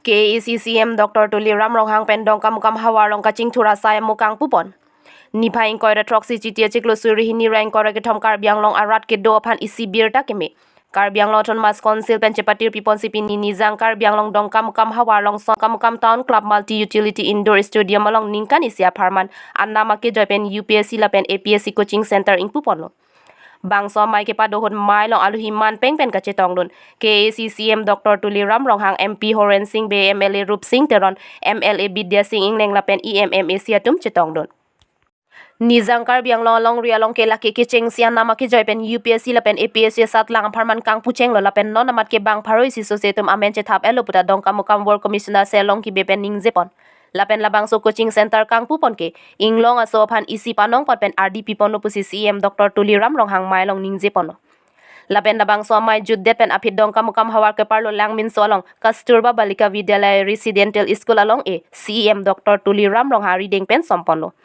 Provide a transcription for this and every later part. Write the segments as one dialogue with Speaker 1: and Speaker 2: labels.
Speaker 1: KECCM Dr. Tuli Ram Ronghang Pen Dongkam Mukam Hawa Rongka Ching Thura Sai Mukang Pupon. Nipa Inkoy Troxy Chitia Chiklo Suri Hini Rank or Tom Karbiang Long Arat Kedo upon Isi Bir Takeme. Karbiang Loton Mas Council Penchepatir Pipon Sipini Nizang Karbiang Long Dongkam Mukam Hawa Long Sokam Town Club Multi Utility Indoor Stadium along Ninkan Isia Parman Annamake Jopen UPSC Lapen APSC Coaching Center in Pupono. Bangso mai ke padohon mai long aluhiman pengpen ka chetong dun KECCM Dr. Tuli Ram Ronghang MP Horen Singh BMLA Rup Singh Teron MLA Bidya Singh Ingleng Lapen EMMA Siatum chetong dun Nizang Karbiang long rialong ke laki ke cheng sian nama ke joypen UPSC Lapen APSC sat lang parman kang pucheng lo Lapen no namat ke bang paroi si societum amen chetap elo puta dongkam mukam work commissioner selong ki bepen ning jepon Lapen labang so coaching center kang pupon ke inglong aso phan isi panong patpen RDP pono pusi CM Dr. Tuli Ram Ronghang mailong ningje pono Lapen labang so mai juddet pen apit dongkam mukam hawar ke parlo langmin solong Kasturba Balika Vidyalaya Residential School along e CM Dr. Tuli Ram Ronghang reading pen sompono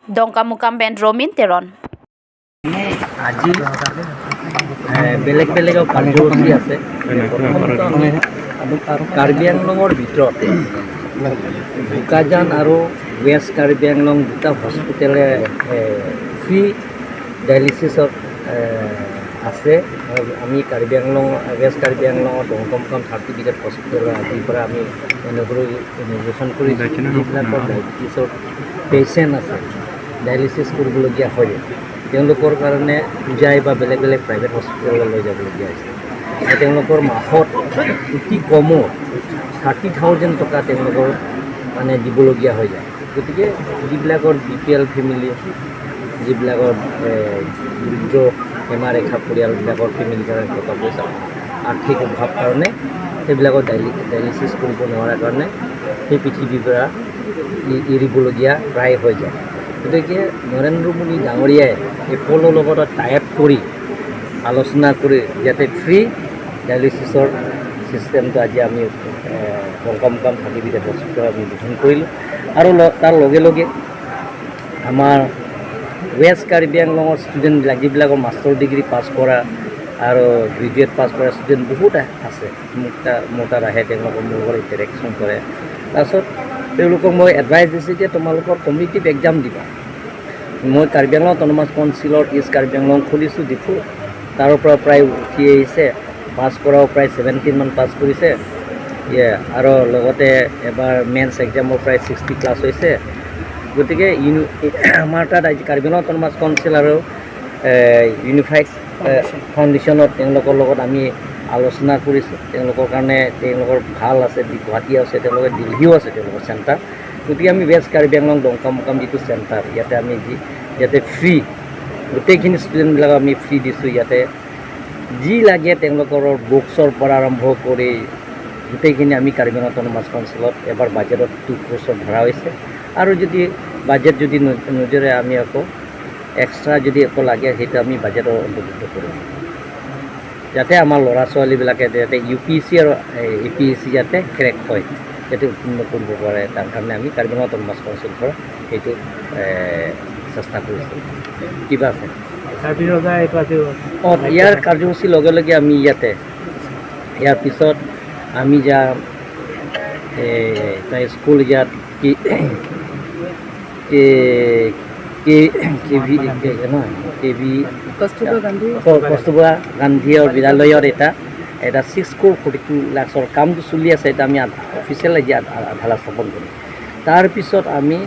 Speaker 1: dongkam mukam ben romin teron
Speaker 2: আজি বেলেগ কাৰ্যসূচী আছে কাৰ্বি আংলঙৰ ভিতৰত বোকাজান আৰু west Karbi Anglong দুটা হস্পিটেলে free ডায়েলিচিছত আছে আমি কাৰ্বি আংলং ৱেষ্ট কাৰ্বি আংলঙৰ দংকমকম চাৰ্টিফিকেট হস্পিটেলৰ আজিৰ পৰা আমি ইনগ্ৰেশ্যন কৰি যিবিলাকৰ ডায়েবেটিছৰ পেচেণ্ট আছে ডায়েলিচিছ কৰিবলগীয়া হয় তেওঁলোকৰ কাৰণে পূজাই বা বেলেগ প্ৰাইভেট হস্পিটেললৈ লৈ যাবলগীয়া হৈছে আৰু তেওঁলোকৰ মাহত অতি কমো 30,000 টকা তেওঁলোকৰ মানে দিবলগীয়া হৈ যায় গতিকে যিবিলাকৰ BPL ফেমিলি যিবিলাকৰ দৰিদ্ৰ সীমাৰেখা পৰিয়ালবিলাকৰ ফেমিলিৰ কাৰণে টকা পইচা আৰ্থিক অভাৱ কাৰণে সেইবিলাকৰ ডায়েলিচিছ কৰিব নোৱাৰাৰ কাৰণে সেই পৃথিৱীৰ পৰা এৰিবলগীয়া প্ৰায় হৈ যায় গতিকে নৰেন্দ্ৰ মোদী ডাঙৰীয়াই এপলৰ লগত টাইপ কৰি আলোচনা কৰি যাতে ফ্ৰী ডায়েলিচিছৰ চিষ্টেমটো আজি আমি দংকমকম চাৰ্টিফিকেট হস্পিটেল আমি গঠন কৰিলোঁ আৰু তাৰ লগে লগে আমাৰ ৱেষ্ট কাৰ্বি আংলঙৰ ষ্টুডেণ্টবিলাক যিবিলাকৰ মাষ্টাৰ ডিগ্ৰী পাছ কৰা আৰু গ্ৰেজুৱেট পাছ কৰা ষ্টুডেণ্ট বহুত আছে মোৰ তাত আহে তেওঁলোকৰ মোৰ লগত ইণ্টাৰেকশ্যন কৰে তাৰপিছত তেওঁলোকক মই এডভাইচ দিছোঁ যে তোমালোকৰ কম্পিটিটিভ এক্সাম দিবা মই কাৰ্বি আংলং অট'নমাছ কাউন্সিলৰ ইষ্ট কাৰ্বি আংলং খুলিছোঁ ডিফু তাৰ পৰা প্ৰায় উঠি আহিছে পাছ কৰাও প্ৰায় 17 মান পাছ কৰিছে আৰু লগতে এবাৰ মেইনছ এক্সামৰ প্ৰায় 60 ক্লাছ হৈছে গতিকে আমাৰ তাত আজি কাৰ্বি আংলং অট'নমাছ কাউন্সিল আৰু ইউনিফাইড ফাউণ্ডেশ্যনত তেওঁলোকৰ লগত আমি আলোচনা কৰিছোঁ তেওঁলোকৰ কাৰণে তেওঁলোকৰ ভাল আছে গুৱাহাটী আছে তেওঁলোকৰ দিল্লীও আছে তেওঁলোকৰ চেণ্টাৰ গতিকে আমি ৱেষ্ট কাৰ্বি আংলং দংকমকম যিটো চেণ্টাৰ ইয়াতে আমি ইয়াতে ফ্ৰী গোটেইখিনি ষ্টুডেণ্টবিলাকক আমি ফ্ৰী দিছোঁ ইয়াতে যি লাগে তেওঁলোকৰ বুকছৰ পৰা আৰম্ভ কৰি গোটেইখিনি আমি কাৰ্বি আংলং অট'নমাছ কাউন্সিলত এবাৰ বাজেটত 2% ধৰা হৈছে আৰু যদি বাজেট যদি নজৰে আমি আকৌ এক্সট্ৰা যদি একো লাগে সেইটো আমি বাজেটৰ অন্তৰ্ভুক্ত কৰিম যাতে আমাৰ ল'ৰা ছোৱালীবিলাকে যাতে UPSC আৰু APSC যাতে ক্ৰেক হয় যাতে উত্তীৰ্ণ কৰিব পাৰে তাৰ কাৰণে আমি কাৰ্বি আংলং অট'নমাছ কাউন্সিলৰ পৰা সেইটো চেষ্টা কৰিছোঁ কিবা আছে ইয়াৰ কাৰ্যসূচীৰ লগে লগে আমি ইয়াৰ পিছত আমি যাম স্কুল ইয়াত কস্তুৰবা গান্ধী বিদ্যালয়ত এটা 6 crore 42 লাখৰ কামটো চলি আছে এটা আমি অফিচিয়েল আজি আধালা স্থাপন কৰিম তাৰপিছত আমি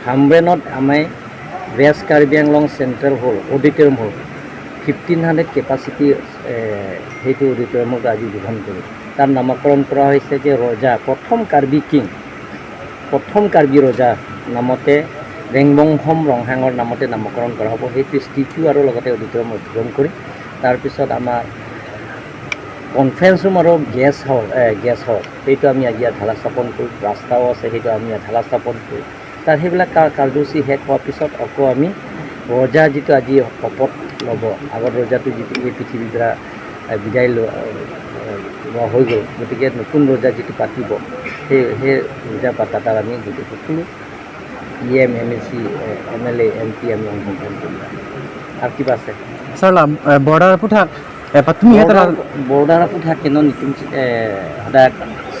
Speaker 2: হামব্ৰেনত আমি ৱেষ্ট কাৰ্বি আংলং চেণ্ট্ৰেল হল অডিটৰিয়াম হল 1500 কেপাচিটি সেইটো অডিটৰিয়ামক আজি উদ্বোধন কৰিম তাৰ নামকৰণ কৰা হৈছে যে ৰজা প্ৰথম কাৰ্বি ৰজা নামতে ৰেংবংহম ৰংহাঙৰ নামতে নামকৰণ কৰা হ'ব সেইটো ষ্টিচু আৰু লগতে অডিটৰিয়াম উদ্বোধন কৰি তাৰপিছত আমাৰ কনফাৰেন্স ৰুম আৰু গেষ্ট হাউচ সেইটো আমি আজি ঢালা স্থাপন কৰোঁ ৰাস্তাও আছে সেইটো আমি ঢালা স্থাপন কৰোঁ তাৰ সেইবিলাক কাৰ্যসূচী শেষ হোৱাৰ পিছত আকৌ আমি ৰজা যিটো আজি শপত ল'ব আগত ৰজাটো যিটো এই পৃথিৱীৰ পৰা বিদায় লোৱা হৈ গ'ল গতিকে নতুন ৰজা যিটো পাতিব সেই ৰজা পাতা তাৰ আমি গোটেই সকলো EM MLC MLA MP আমি অংশগ্ৰহণ কৰিম আৰু কিবা আছে
Speaker 3: ছাৰ বৰ্ডাৰ পুঠাক Patumi hata
Speaker 2: border aku থাকে ন নিতুম ada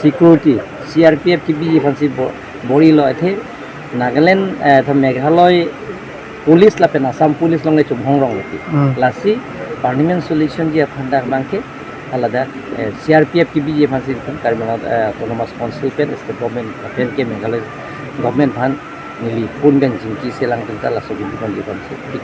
Speaker 2: security CRPF ki biji phansi bori lo the Nagaland tha Meghalaya police la pen Assam police long le chumhong rong lati lasi permanent solution ji phanda bangke alada CRPF ki biji phansi Karbala autonomous council pen state government pen ke Meghalaya government phan nili pun ben jingki selang tenta la sobi kon di phansi tik